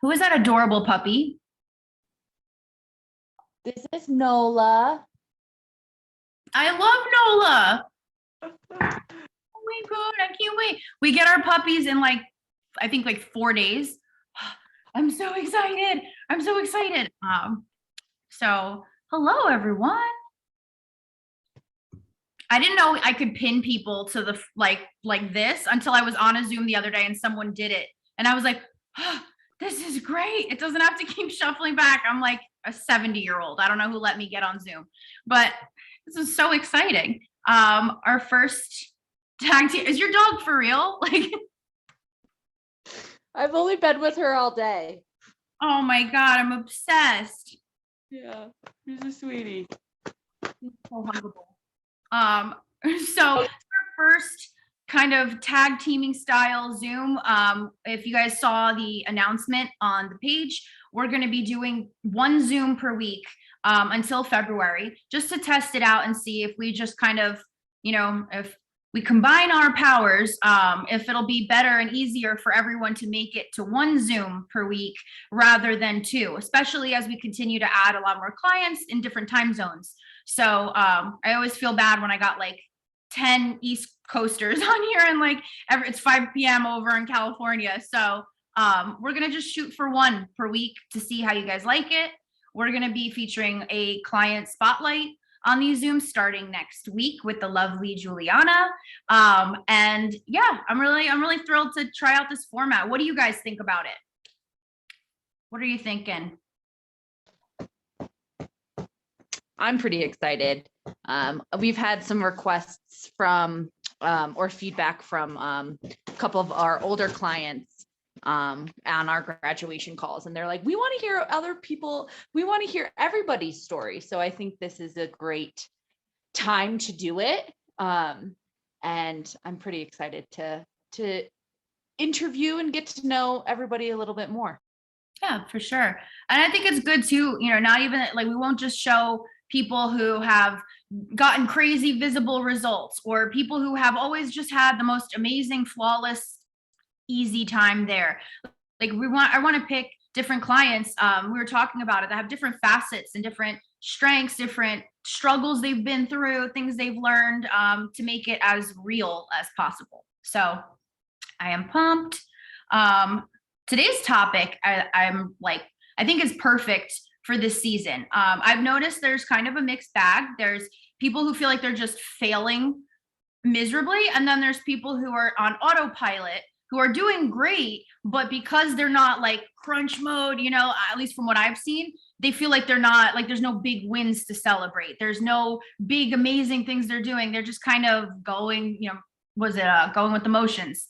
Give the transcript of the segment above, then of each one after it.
Who is that adorable puppy? This is Nola. I love Nola. Oh my God, I can't wait. We get our puppies in like, I think like 4 days. I'm so excited. I'm so excited. So hello everyone. I didn't know I could pin people to the like this until I was on a Zoom the other day and someone did it. And I was like, oh, this is great. It doesn't have to keep shuffling back. I'm like a 70-year-old. I don't know who let me get on Zoom, but this is so exciting. Our first tag team. Is your dog for real? Like, I've only been with her all day. oh my God, I'm obsessed. Yeah, she's a sweetie. So huggable. So our first kind of tag teaming style Zoom. If you guys saw the announcement on the page, we're going to be doing one Zoom per week until February, just to test it out and see if we just kind of, if we combine our powers, if it'll be better and easier for everyone to make it to one Zoom per week rather than two, especially as we continue to add a lot more clients in different time zones. So I always feel bad when I got like 10 East Coasters on here and like it's 5 p.m. over in California. So we're going to just shoot for one per week to see how you guys like it. We're going to be featuring a client spotlight on these Zooms starting next week with the lovely Juliana. And yeah, I'm really thrilled to try out this format. What do you guys think about it? What are you thinking? I'm pretty excited. We've had some requests from or feedback from a couple of our older clients on our graduation calls, and they're like, we want to hear other people, we want to hear everybody's story. So I think this is a great time to do it. And I'm pretty excited to interview and get to know everybody a little bit more. Yeah, for sure. And I think it's good too, not even like we won't just show people who have gotten crazy visible results or people who have always just had the most amazing, flawless, easy time there. Like I want to pick different clients. We were talking about it that have different facets and different strengths, different struggles they've been through, things they've learned, to make it as real as possible. So I am pumped. Today's topic, I think is perfect for this season. I've noticed there's kind of a mixed bag. There's people who feel like they're just failing miserably, and then there's people who are on autopilot who are doing great, but because they're not like crunch mode, at least from what I've seen, they feel like they're not, like there's no big wins to celebrate. There's no big amazing things they're doing. They're just kind of going, going with the motions.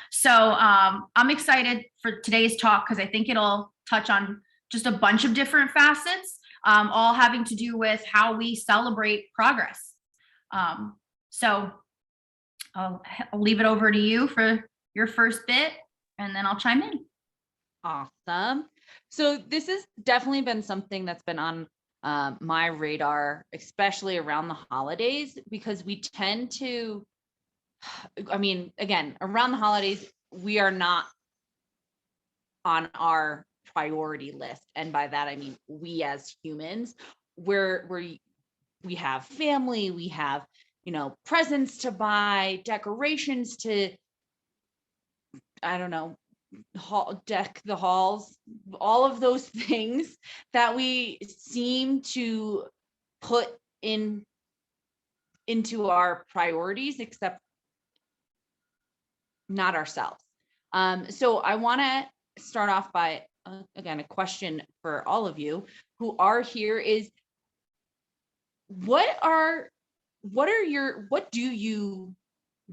So I'm excited for today's talk because I think it'll touch on just a bunch of different facets, all having to do with how we celebrate progress. So I'll leave it over to you for your first bit, and then I'll chime in. Awesome. So this has definitely been something that's been on my radar, especially around the holidays, because we tend to, again, around the holidays, we are not on our priority list. And by that, I mean, we as humans, we have family, we have, presents to buy, decorations to, deck the halls, all of those things that we seem to put into our priorities, except not ourselves. So I want to start off by, again, a question for all of you who are here is, what do you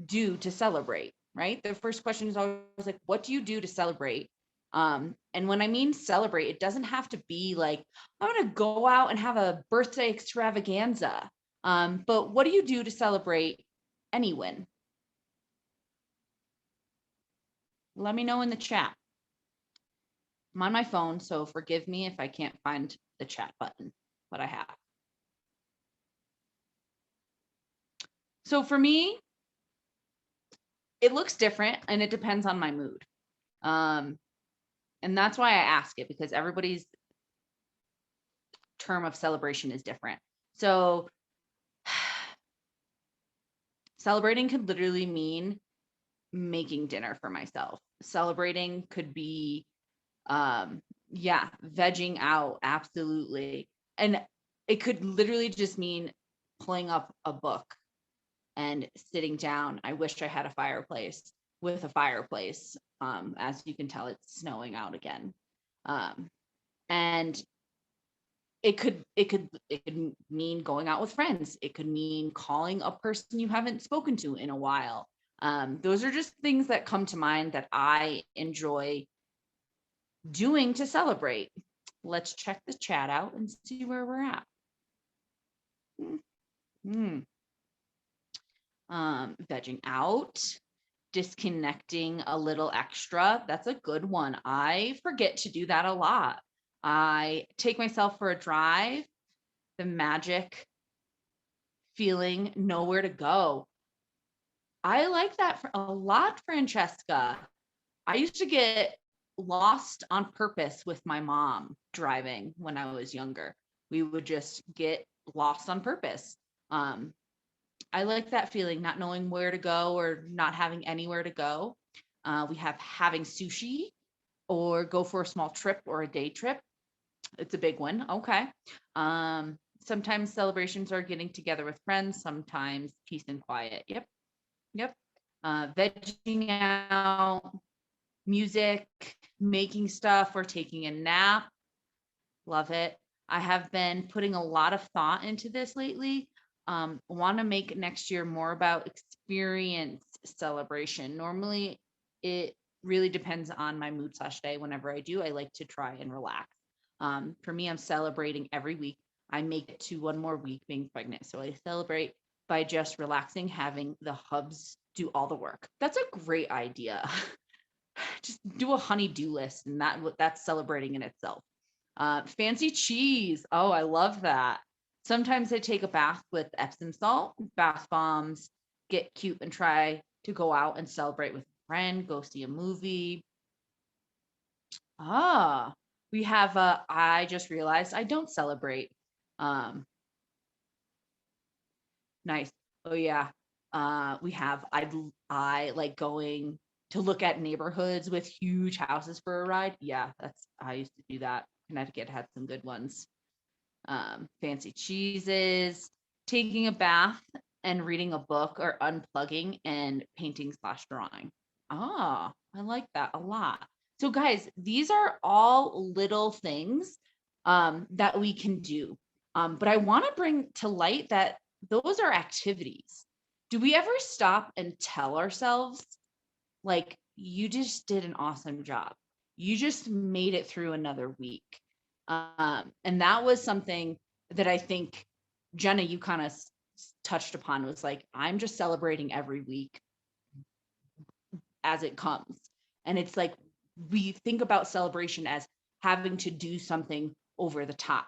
do to celebrate, right? The first question is always like, what do you do to celebrate? And when I mean celebrate, it doesn't have to be like, I'm going to go out and have a birthday extravaganza. But what do you do to celebrate any win? Let me know in the chat. I'm on my phone, so forgive me if I can't find the chat button, but I have. So for me, it looks different and it depends on my mood. And that's why I ask it, because everybody's term of celebration is different. So celebrating could literally mean making dinner for myself. Celebrating could be, yeah, vegging out, absolutely. And it could literally just mean pulling up a book and sitting down. I wish I had a fireplace with a fireplace. As you can tell, it's snowing out again. And it could mean going out with friends. It could mean calling a person you haven't spoken to in a while. Those are just things that come to mind that I enjoy doing to celebrate. Let's check the chat out and see where we're at. Vegging out, disconnecting a little extra. That's a good one. I forget to do that a lot. I take myself for a drive, the magic feeling, nowhere to go. I like that for a lot, Francesca. I used to get lost on purpose with my mom driving when I was younger. We would just get lost on purpose. I like that feeling, not knowing where to go or not having anywhere to go. We have having sushi or go for a small trip or a day trip. It's a big one. Okay. Sometimes celebrations are getting together with friends, sometimes peace and quiet. Yep. Yep. Vegging out, music, making stuff, or taking a nap. Love it. I have been putting a lot of thought into this lately. Want to make next year more about experience celebration. Normally, it really depends on my mood/day. Whenever I do, I like to try and relax. For me, I'm celebrating every week. I make it to one more week being pregnant. So I celebrate by just relaxing, having the hubs do all the work. That's a great idea. Just do a honey-do list, and that's celebrating in itself. Fancy cheese. Oh, I love that. Sometimes I take a bath with Epsom salt, bath bombs, get cute and try to go out and celebrate with a friend, go see a movie. We have I just realized I don't celebrate. Nice. Oh yeah. We have I like going to look at neighborhoods with huge houses for a ride. Yeah, I used to do that. Connecticut had some good ones. Fancy cheeses, taking a bath and reading a book, or unplugging and painting/drawing. I like that a lot. So guys, these are all little things that we can do. But I want to bring to light that those are activities. Do we ever stop and tell ourselves, like, you just did an awesome job? You just made it through another week. And that was something that I think, Jenna, you kind of touched upon, was like, I'm just celebrating every week as it comes. And it's like, we think about celebration as having to do something over the top.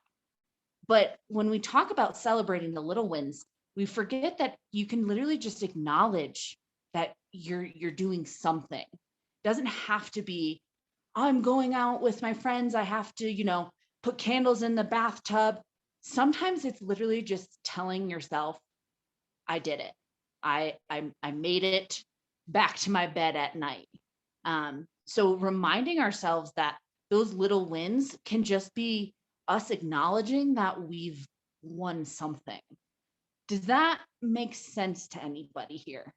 But when we talk about celebrating the little wins, we forget that you can literally just acknowledge that you're doing something. It doesn't have to be, I'm going out with my friends, I have to, put candles in the bathtub. Sometimes it's literally just telling yourself, I did it. I made it back to my bed at night. So reminding ourselves that those little wins can just be us acknowledging that we've won something. Does that make sense to anybody here?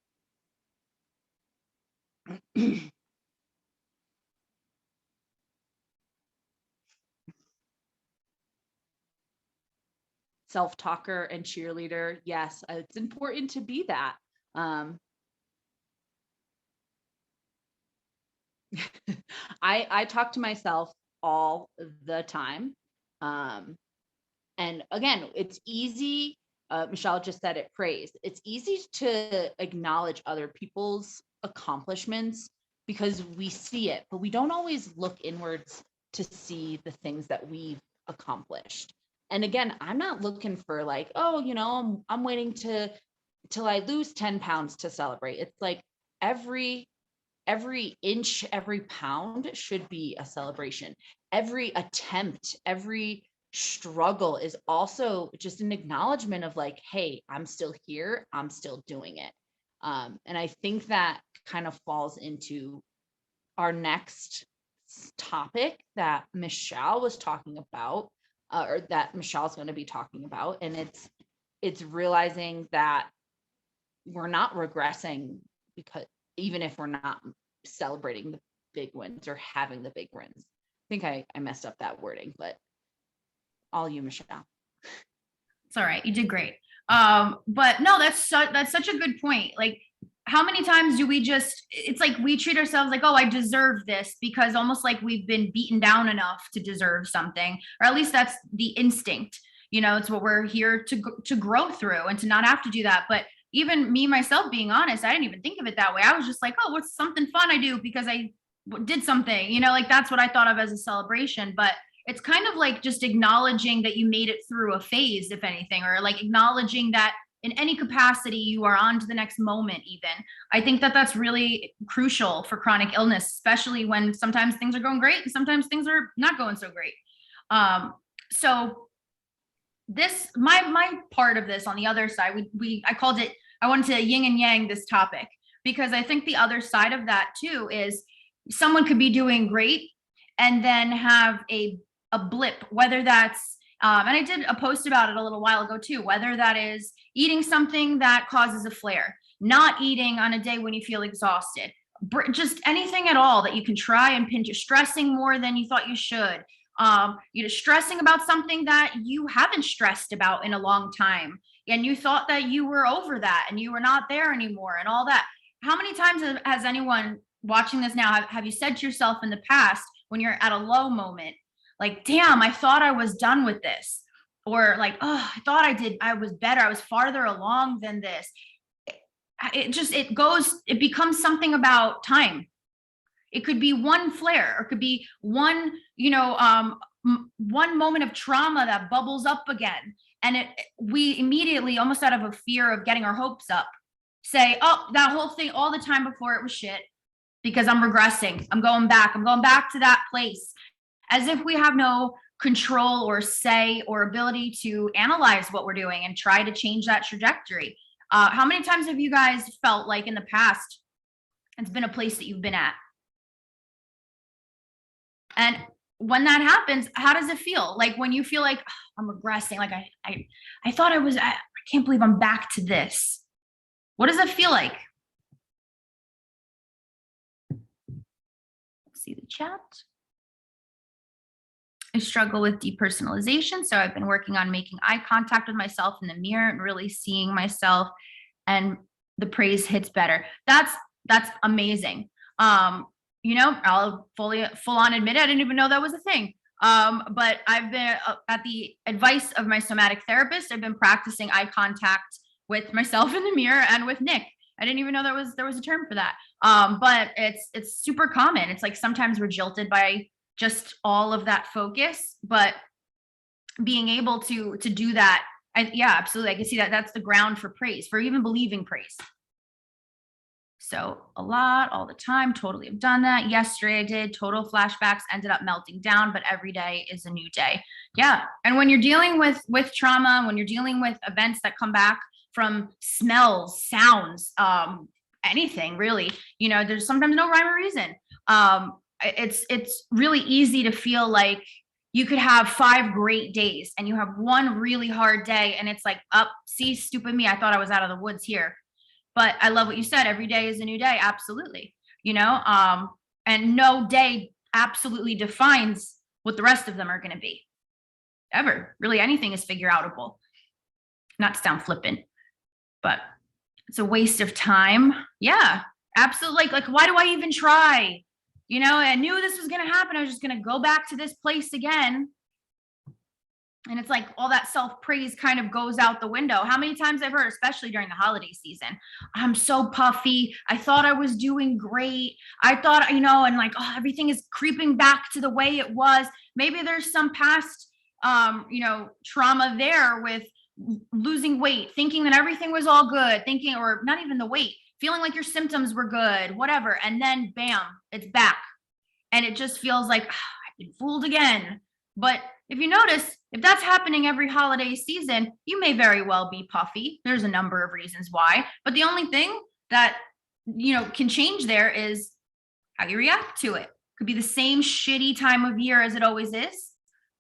Self-talker and cheerleader. Yes, it's important to be that. I talk to myself all the time. And again, it's easy. Michelle just said it, praise. It's easy to acknowledge other people's accomplishments because we see it, but we don't always look inwards to see the things that we've accomplished. And again, I'm not looking for like, oh, I'm waiting till I lose 10 pounds to celebrate. It's like every every inch, every pound should be a celebration. Every attempt, every struggle is also just an acknowledgement of like, hey, I'm still here, I'm still doing it. And I think that kind of falls into our next topic that Michelle was talking about, or that Michelle's going to be talking about. And it's realizing that we're not regressing, because even if we're not celebrating the big wins or having the big wins. I think I messed up that wording, but all you, Michelle. It's all right. You did great. But no, that's such a good point. Like, how many times do we just, it's like we treat ourselves like, oh, I deserve this, because almost like we've been beaten down enough to deserve something, or at least that's the instinct. It's what we're here to grow through and to not have to do that. But even me, myself, being honest, I didn't even think of it that way. I was just like, oh, what's something fun I do because I did something, like that's what I thought of as a celebration. But it's kind of like just acknowledging that you made it through a phase, if anything, or like acknowledging that in any capacity you are on to the next moment. Even I think that that's really crucial for chronic illness, especially when sometimes things are going great and sometimes things are not going so great. So this, my part of this on the other side, I called it, I wanted to yin and yang this topic, because I think the other side of that too is someone could be doing great and then have a blip, whether that's and I did a post about it a little while ago too, whether that is eating something that causes a flare, not eating on a day when you feel exhausted, just anything at all that you can try and pinch, stressing more than you thought you should, stressing about something that you haven't stressed about in a long time, and you thought that you were over that and you were not there anymore and all that. How many times has anyone watching this now, have you said to yourself in the past when you're at a low moment, like, damn, I thought I was done with this, or like, oh, I thought I was better, I was farther along than this. It becomes something about time. It could be one flare, or it could be one, one moment of trauma that bubbles up again. And we immediately, almost out of a fear of getting our hopes up, say, oh, that whole thing, all the time before, it was shit, because I'm regressing. I'm going back to that place, as if we have no control or say or ability to analyze what we're doing and try to change that trajectory. How many times have you guys felt like in the past it's been a place that you've been at? And when that happens, how does it feel? Like when you feel like, oh, I'm regressing, like I thought I can't believe I'm back to this. What does it feel like? Let's see the chat. I struggle with depersonalization, so I've been working on making eye contact with myself in the mirror and really seeing myself, and the praise hits better. That's amazing. I'll full on admit it, I didn't even know that was a thing. But I've been at the advice of my somatic therapist, I've been practicing eye contact with myself in the mirror and with Nick. I didn't even know there was a term for that. But it's super common. It's like sometimes we're jilted by just all of that focus, but being able to do that, yeah, absolutely. I can see that that's the ground for praise, for even believing praise. So a lot, all the time, totally have done that. Yesterday I did, total flashbacks, ended up melting down, but every day is a new day. Yeah. And when you're dealing with trauma, when you're dealing with events that come back from smells, sounds, anything really, there's sometimes no rhyme or reason. It's really easy to feel like you could have 5 great days and you have one really hard day, and it's like, see, stupid me, I thought I was out of the woods here. But I love what you said, every day is a new day. Absolutely. And no day absolutely defines what the rest of them are going to be, ever. Really, anything is figure outable. Not to sound flippant, but it's a waste of time. Yeah, absolutely. Like why do I even try? I knew this was going to happen. I was just going to go back to this place again. And it's like all that self-praise kind of goes out the window. How many times I've heard, especially during the holiday season, I'm so puffy, I thought I was doing great, I thought, and like, oh, everything is creeping back to the way it was. Maybe there's some past, trauma there with losing weight, thinking that everything was all good, or not even the weight, feeling like your symptoms were good, whatever. And then bam, it's back. And it just feels like I've been fooled again. But if you notice, if that's happening every holiday season, you may very well be puffy. There's a number of reasons why. But the only thing that, can change there is how you react to it. Could be the same shitty time of year as it always is,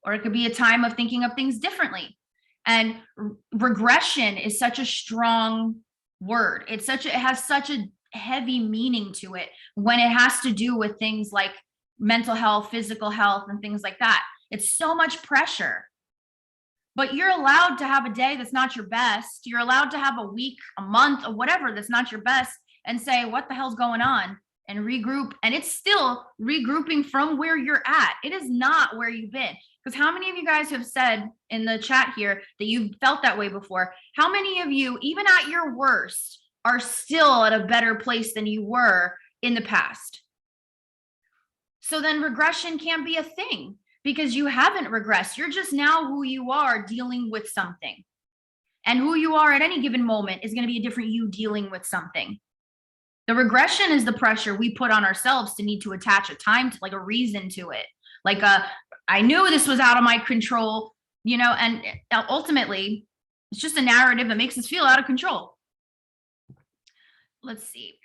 or it could be a time of thinking of things differently. And regression is such a strong word. It has such a heavy meaning to it when it has to do with things like mental health, physical health, and things like that. It's so much pressure. But you're allowed to have a day that's not your best. You're allowed to have a week, a month, or whatever that's not your best, and say, what the hell's going on? And regroup. And it's still regrouping from where you're at. It is not where you've been. Because how many of you guys have said in the chat here that you've felt that way before? How many of you, even at your worst, are still at a better place than you were in the past? So then regression can't be a thing because you haven't regressed. You're just now who you are dealing with something. And who you are at any given moment is going to be a different you dealing with something. The regression is the pressure we put on ourselves to need to attach a time to, like, a reason to it. Like, I knew this was out of my control, and ultimately it's just a narrative that makes us feel out of control. Let's see,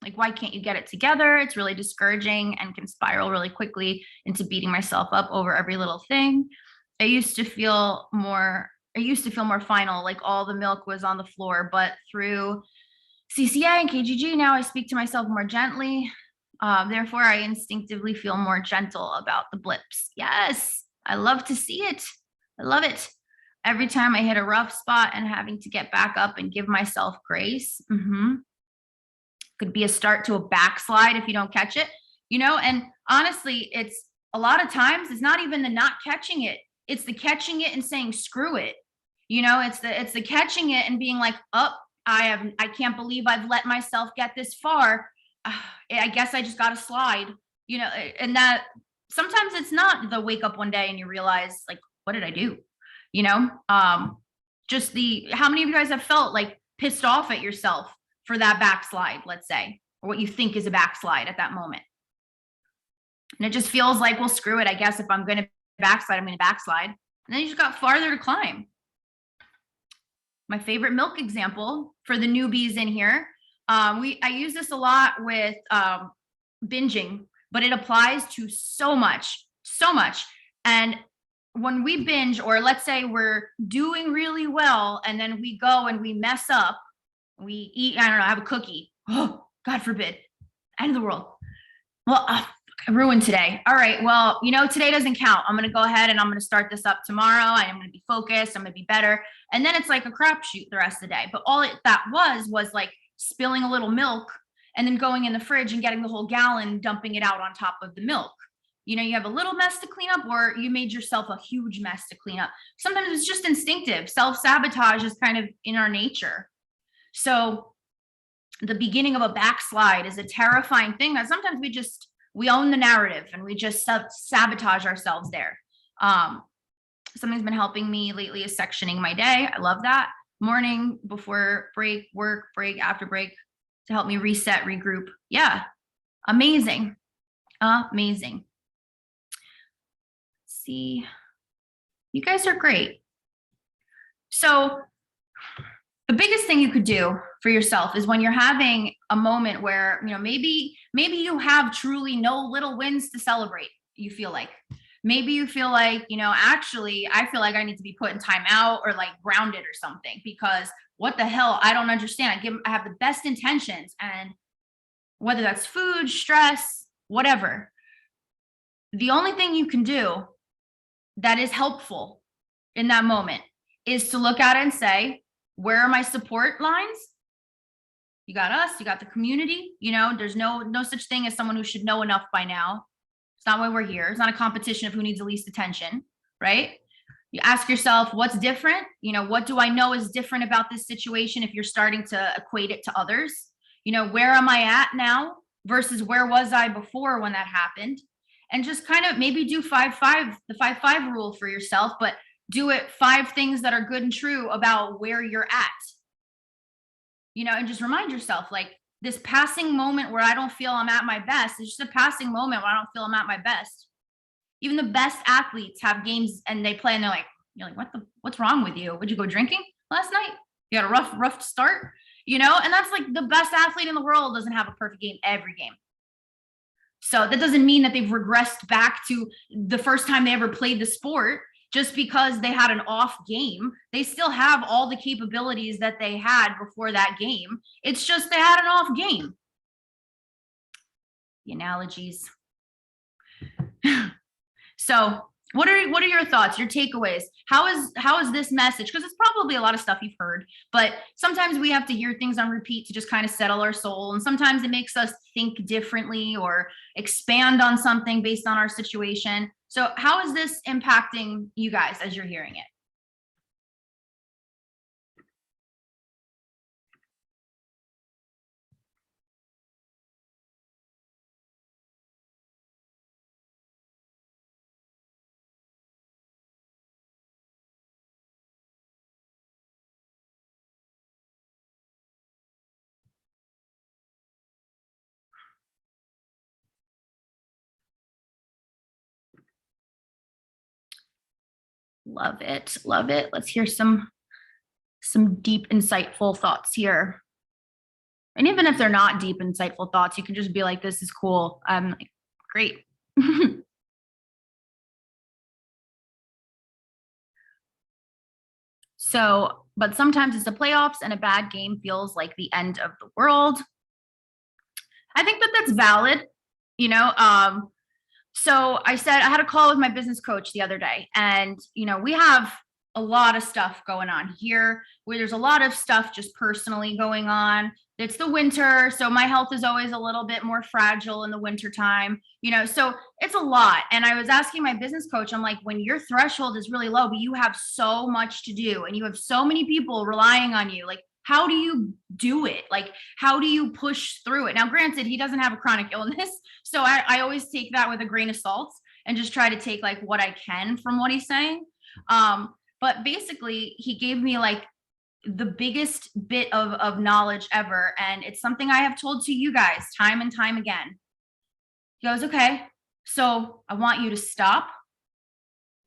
like, why can't you get it together? It's really discouraging and can spiral really quickly into beating myself up over every little thing. I used to feel more final, like all the milk was on the floor, but through CCA and KGG, now I speak to myself more gently. Therefore, I instinctively feel more gentle about the blips. Yes, I love to see it. I love it. Every time I hit a rough spot and having to get back up and give myself grace. Could be a start to a backslide if you don't catch it, and honestly, it's a lot of times it's not even the not catching it. It's the catching it and saying, screw it. It's the catching it and being like, I can't believe I've let myself get this far. I guess I just got to slide, and that sometimes it's not the wake up one day and you realize, like, what did I do? Just how many of you guys have felt like pissed off at yourself for that backslide, let's say, or what you think is a backslide at that moment. And it just feels like, well, screw it. I guess if I'm going to backslide, I'm going to backslide. And then you just got farther to climb. My favorite milk example for the newbies in here. I use this a lot with binging, but it applies to so much. And when we binge, or let's say we're doing really well, and then we go and we mess up, we eat, I don't know, have a cookie. Oh, God forbid. End of the world. Well, I ruined today. All right. Well, today doesn't count. I'm going to go ahead and I'm going to start this up tomorrow. I'm going to be focused. I'm going to be better. And then it's like a crapshoot the rest of the day. But all that was like spilling a little milk and then going in the fridge and getting the whole gallon, dumping it out on top of the milk. You have a little mess to clean up, or you made yourself a huge mess to clean up. Sometimes it's just instinctive. Self-sabotage is kind of in our nature. So the beginning of a backslide is a terrifying thing that sometimes we own the narrative and we just sabotage ourselves there. Something's been helping me lately is sectioning my day. I love that. Morning, before break, work, break, after break, to help me reset, regroup. Yeah, amazing. Amazing. Let's see, you guys are great. So the biggest thing you could do for yourself is when you're having a moment where, maybe you have truly no little wins to celebrate. You feel like, maybe you feel like, actually, I feel like I need to be put in time out or like grounded or something, because what the hell? I don't understand. I have the best intentions, and whether that's food, stress, whatever, the only thing you can do that is helpful in that moment is to look at it and say, where are my support lines? You got us, you got the community, there's no such thing as someone who should know enough by now. It's not why we're here. It's not a competition of who needs the least attention, right? You ask yourself, what's different? What do I know is different about this situation if you're starting to equate it to others? Where am I at now versus where was I before when that happened? And just kind of maybe do the 5-5 rule for yourself, but do it 5 things that are good and true about where you're at. And just remind yourself, like, this passing moment where I don't feel I'm at my best. It's just a passing moment where I don't feel I'm at my best. Even the best athletes have games and they play and they're like, you're like, what's wrong with you? Would you go drinking last night? You had a rough start, you know? And that's like the best athlete in the world doesn't have a perfect game every game. So that doesn't mean that they've regressed back to the first time they ever played the sport. Just because they had an off game, they still have all the capabilities that they had before that game. It's just they had an off game. The analogies. So what are your thoughts, your takeaways? How is this message? Because it's probably a lot of stuff you've heard, but sometimes we have to hear things on repeat to just kind of settle our soul. And sometimes it makes us think differently or expand on something based on our situation. So how is this impacting you guys as you're hearing it? Love it. Love it. Let's hear some deep, insightful thoughts here. And even if they're not deep, insightful thoughts, you can just be like, this is cool. I'm like, great. So, but sometimes it's the playoffs and a bad game feels like the end of the world. I think that that's valid, you know. So I said I had a call with my business coach the other day, and you know, we have a lot of stuff going on here where there's a lot of stuff just personally going on. It's the winter, so my health is always a little bit more fragile in the winter time, you know, so it's a lot. And I was asking my business coach, I'm like, when your threshold is really low, but you have so much to do and you have so many people relying on you, like, how do you do it? Like, how do you push through it? Now, granted, he doesn't have a chronic illness, so I always take that with a grain of salt and just try to take like what I can from what he's saying. But basically, he gave me like the biggest bit of knowledge ever. And it's something I have told to you guys time and time again. He goes, okay, so I want you to stop.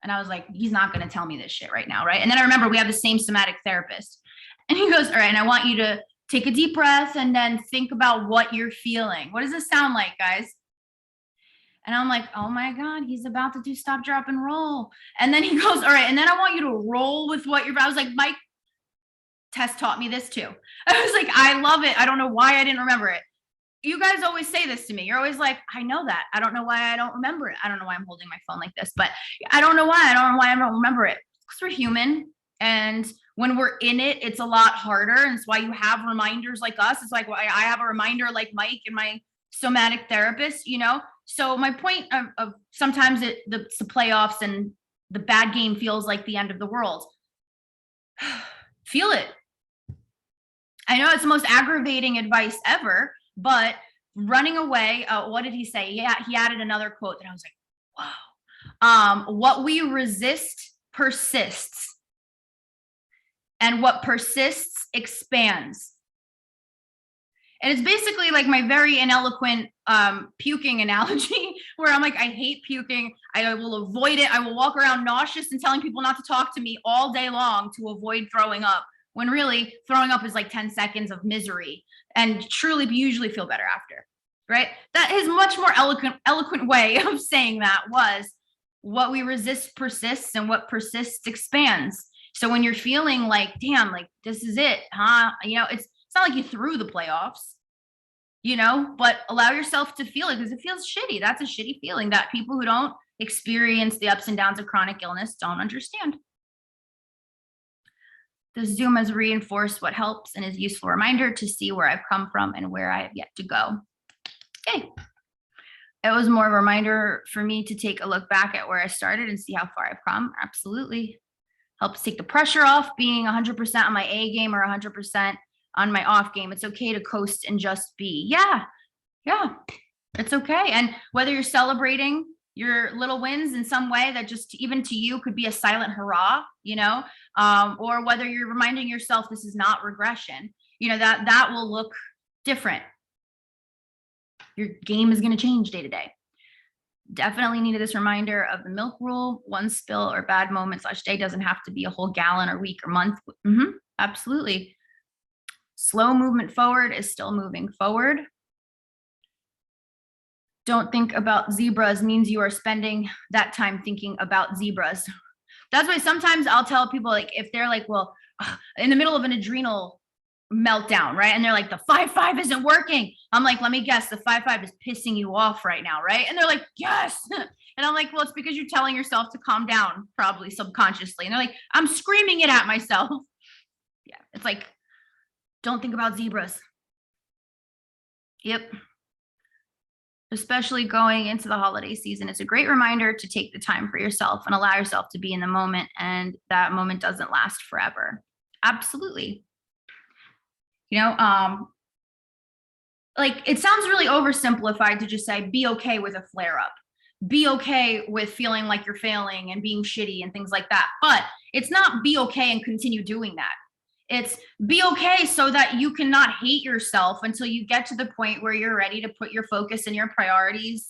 And I was like, he's not going to tell me this shit right now, right? And then I remember we have the same somatic therapist. And he goes, all right, and I want you to take a deep breath and then think about what you're feeling. What does this sound like, guys? And I'm like, oh my God, he's about to do stop, drop, and roll. And then he goes, all right, and then I want you to roll with what you're, I was like, Mike, Tess taught me this too. I was like, I love it. I don't know why I didn't remember it. You guys always say this to me. You're always like, I know that. I don't know why I don't remember it. I don't know why I'm holding my phone like this, but I don't know why. I don't know why I don't remember it. Because we're human. And when we're in it, it's a lot harder. And it's why you have reminders like us. It's like why I have a reminder like Mike and my somatic therapist, you know? So my point of sometimes the playoffs and the bad game feels like the end of the world. Feel it. I know it's the most aggravating advice ever, but running away, what did he say? Yeah, he added another quote that I was like, wow. What we resist persists, and what persists expands. And it's basically like my very ineloquent puking analogy where I'm like, I hate puking. I will avoid it. I will walk around nauseous and telling people not to talk to me all day long to avoid throwing up, when really throwing up is like 10 seconds of misery and truly usually feel better after, right? That his much more eloquent way of saying that was, what we resist persists and what persists expands. So when you're feeling like, damn, like this is it, huh? You know, it's not like you threw the playoffs, you know, but allow yourself to feel it because it feels shitty. That's a shitty feeling that people who don't experience the ups and downs of chronic illness don't understand. The Zoom has reinforced what helps and is a useful reminder to see where I've come from and where I have yet to go. Okay. It was more of a reminder for me to take a look back at where I started and see how far I've come. Absolutely. Helps take the pressure off being 100% on my A game or 100% on my off game. It's okay to coast and just be. Yeah. It's okay. And whether you're celebrating your little wins in some way that just even to you could be a silent hurrah, you know, or whether you're reminding yourself this is not regression, you know, that will look different. Your game is going to change day to day. Definitely needed this reminder of the milk rule. One spill or bad moment / day doesn't have to be a whole gallon or week or month. Absolutely. Slow movement forward is still moving forward. Don't think about zebras means you are spending that time thinking about zebras. That's why sometimes I'll tell people, like, if they're like, well, in the middle of an adrenal meltdown, right? And they're like, the 5-5 isn't working. I'm like, let me guess, the 5-5 is pissing you off right now, right? And they're like, yes. And I'm like, well, it's because you're telling yourself to calm down, probably subconsciously. And they're like, I'm screaming it at myself. Yeah, it's like, don't think about zebras. Yep. Especially going into the holiday season, it's a great reminder to take the time for yourself and allow yourself to be in the moment. And that moment doesn't last forever. Absolutely. You know, like, it sounds really oversimplified to just say, be okay with a flare up, be okay with feeling like you're failing and being shitty and things like that. But it's not be okay and continue doing that. It's be okay so that you cannot hate yourself until you get to the point where you're ready to put your focus and your priorities,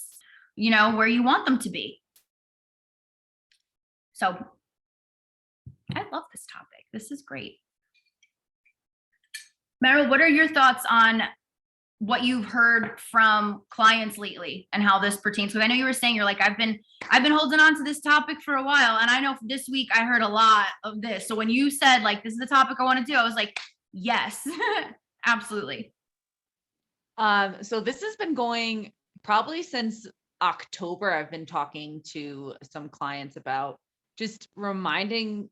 you know, where you want them to be. So I love this topic. This is great. Meryl, what are your thoughts on what you've heard from clients lately and how this pertains? Because I know you were saying you're like, I've been holding on to this topic for a while, and I know this week I heard a lot of this. So when you said, like, this is the topic I want to do, I was like, yes, absolutely. So this has been going probably since October. I've been talking to some clients about just reminding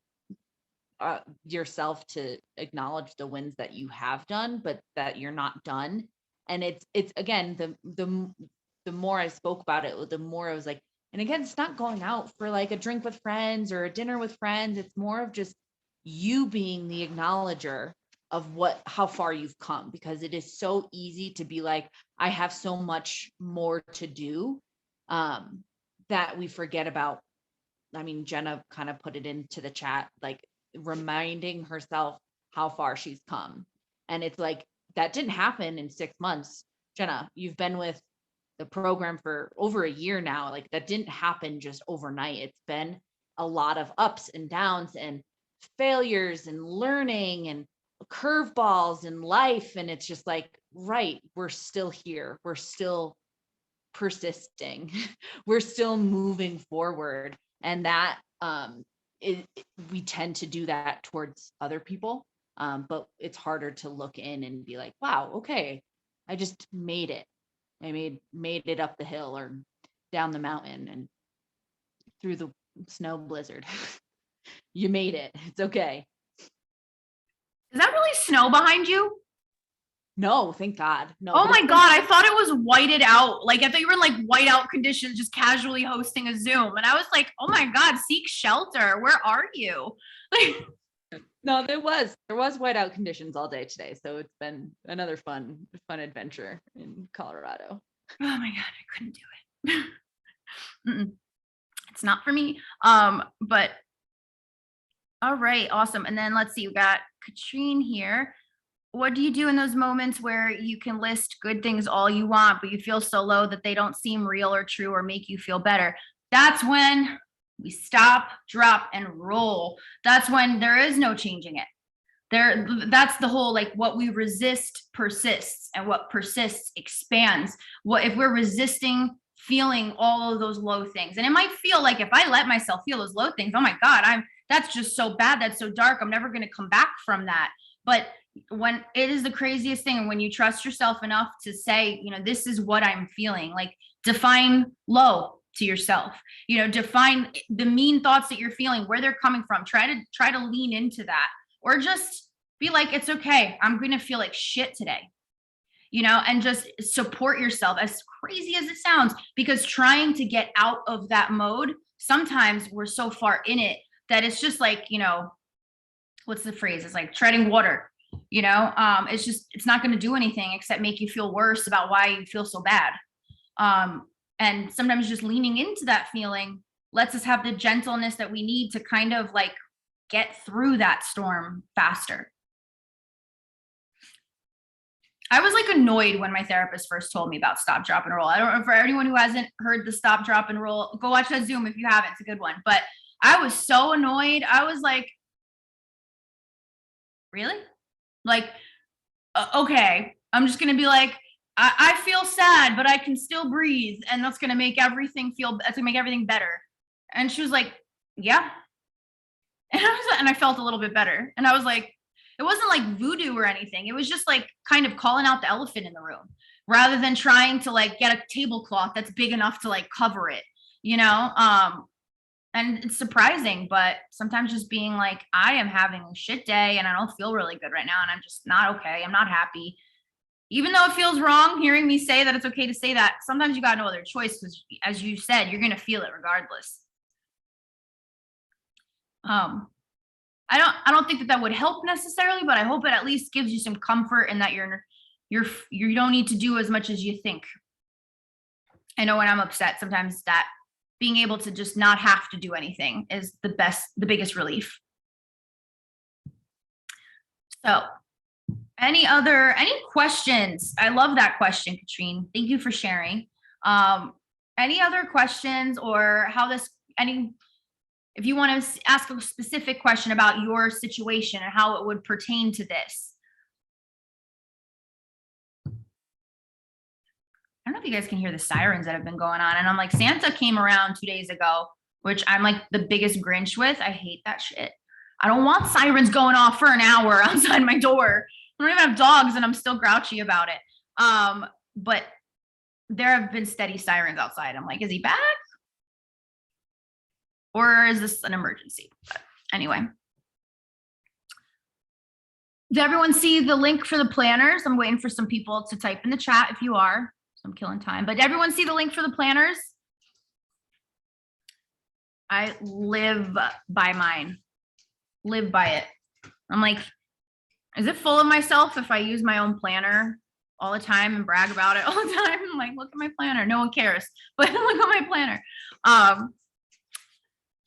yourself to acknowledge the wins that you have done, but that you're not done. And it's again, the more I spoke about it, the more I was like, and again, it's not going out for like a drink with friends or a dinner with friends. It's more of just you being the acknowledger of how far you've come, because it is so easy to be like, I have so much more to do, that we forget about. I mean, Jenna kind of put it into the chat, like reminding herself how far she's come. And it's like, that didn't happen in 6 months. Jenna, you've been with the program for over a year now. Like, that didn't happen just overnight. It's been a lot of ups and downs and failures and learning and curveballs in life. And it's just like, right, we're still here. We're still persisting. We're still moving forward. And that, we tend to do that towards other people. But it's harder to look in and be like, wow, okay, I just made it. I made it up the hill or down the mountain and through the snow blizzard. You made it. It's okay. Is that really snow behind you? No, thank God. No. Oh my God, I thought it was whited out. Like, I thought you were in like whiteout conditions, just casually hosting a Zoom. And I was like, oh my God, seek shelter. Where are you? No, there was whiteout conditions all day today. So it's been another fun adventure in Colorado. Oh my God, I couldn't do it. It's not for me. But all right, awesome. And then let's see, we got Katrine here. What do you do in those moments where you can list good things all you want, but you feel so low that they don't seem real or true or make you feel better? That's when we stop, drop, and roll. That's when there is no changing it. That's the whole, like, what we resist persists, and what persists expands. What if we're resisting feeling all of those low things? And it might feel like, if I let myself feel those low things, oh my God, that's just so bad, that's so dark, I'm never going to come back from that. But when it is the craziest thing, and when you trust yourself enough to say, you know, this is what I'm feeling, like, define low to yourself, you know, define the mean thoughts that you're feeling, where they're coming from, try to lean into that, or just be like, it's okay, I'm going to feel like shit today, you know, and just support yourself, as crazy as it sounds, because trying to get out of that mode, sometimes we're so far in it that it's just like, you know, what's the phrase? It's like treading water, you know. It's not going to do anything except make you feel worse about why you feel so bad. And sometimes just leaning into that feeling lets us have the gentleness that we need to kind of like get through that storm faster. I was like annoyed when my therapist first told me about stop, drop, and roll. I don't know, for anyone who hasn't heard the stop, drop, and roll, go watch that Zoom if you haven't. It's a good one. But I was so annoyed. I was like, really? Like, okay, I'm just gonna be like, I feel sad, but I can still breathe, and that's gonna make everything that's gonna make everything better. And she was like, yeah. And I felt a little bit better. And I was like, it wasn't like voodoo or anything. It was just like kind of calling out the elephant in the room rather than trying to like get a tablecloth that's big enough to like cover it, you know? And it's surprising, but sometimes just being like, I am having a shit day and I don't feel really good right now. And I'm just not okay. I'm not happy. Even though it feels wrong hearing me say that it's okay to say that, sometimes you got no other choice because, as you said, you're going to feel it regardless. I don't think that would help necessarily, but I hope it at least gives you some comfort in that you don't need to do as much as you think. I know when I'm upset, sometimes that being able to just not have to do anything is the biggest relief. So any questions? I love that question, Katrine. Thank you for sharing. Any other questions or if you want to ask a specific question about your situation and how it would pertain to this. I don't know if you guys can hear the sirens that have been going on. And I'm like, Santa came around 2 days ago, which I'm like the biggest Grinch with. I hate that shit. I don't want sirens going off for an hour outside my door. I don't even have dogs and I'm still grouchy about it. But there have been steady sirens outside. I'm like, is he back? Or is this an emergency? But anyway. Did everyone see the link for the planners? I'm waiting for some people to type in the chat if you are. So I'm killing time. But did everyone see the link for the planners? I live by mine. Live by it. I'm like, is it full of myself if I use my own planner all the time and brag about it all the time? I'm like, look at my planner. No one cares, but look at my planner.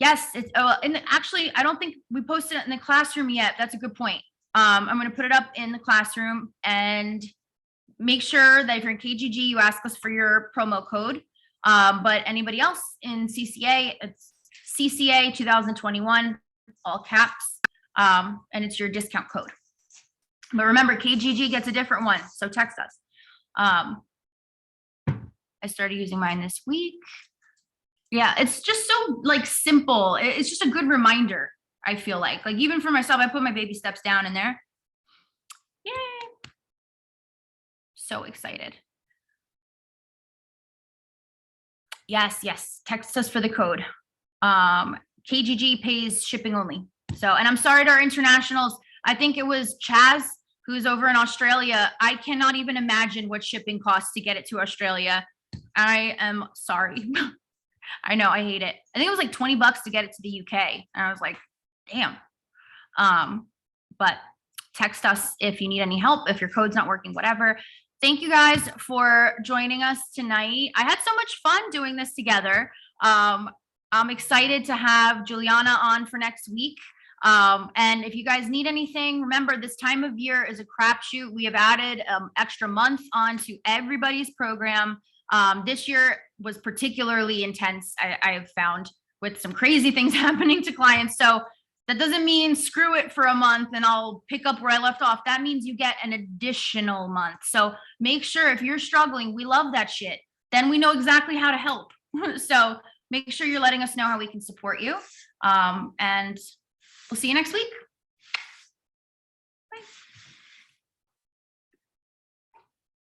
Yes, it's and actually, I don't think we posted it in the classroom yet. That's a good point. I'm going to put it up in the classroom and make sure that if you're in KGG, you ask us for your promo code. But anybody else in CCA, it's CCA 2021, all caps, and it's your discount code. But remember, KGG gets a different one, so text us. I started using mine this week. Yeah, it's just so like simple. It's just a good reminder, I feel like even for myself, I put my baby steps down in there. Yay. So excited. Yes, text us for the code. KGG pays shipping only. So, and I'm sorry to our internationals. I think it was Chaz who's over in Australia. I cannot even imagine what shipping costs to get it to Australia. I am sorry. I know, I hate it. I think it was like $20 to get it to the UK. And I was like, damn. But text us if you need any help, if your code's not working, whatever. Thank you guys for joining us tonight. I had so much fun doing this together. I'm excited to have Juliana on for next week. And if you guys need anything, remember this time of year is a crapshoot. We have added extra month onto everybody's program. This year was particularly intense, I have found, with some crazy things happening to clients. So that doesn't mean screw it for a month and I'll pick up where I left off. That means you get an additional month. So make sure if you're struggling, we love that shit. Then we know exactly how to help. So make sure you're letting us know how we can support you. And we'll see you next week.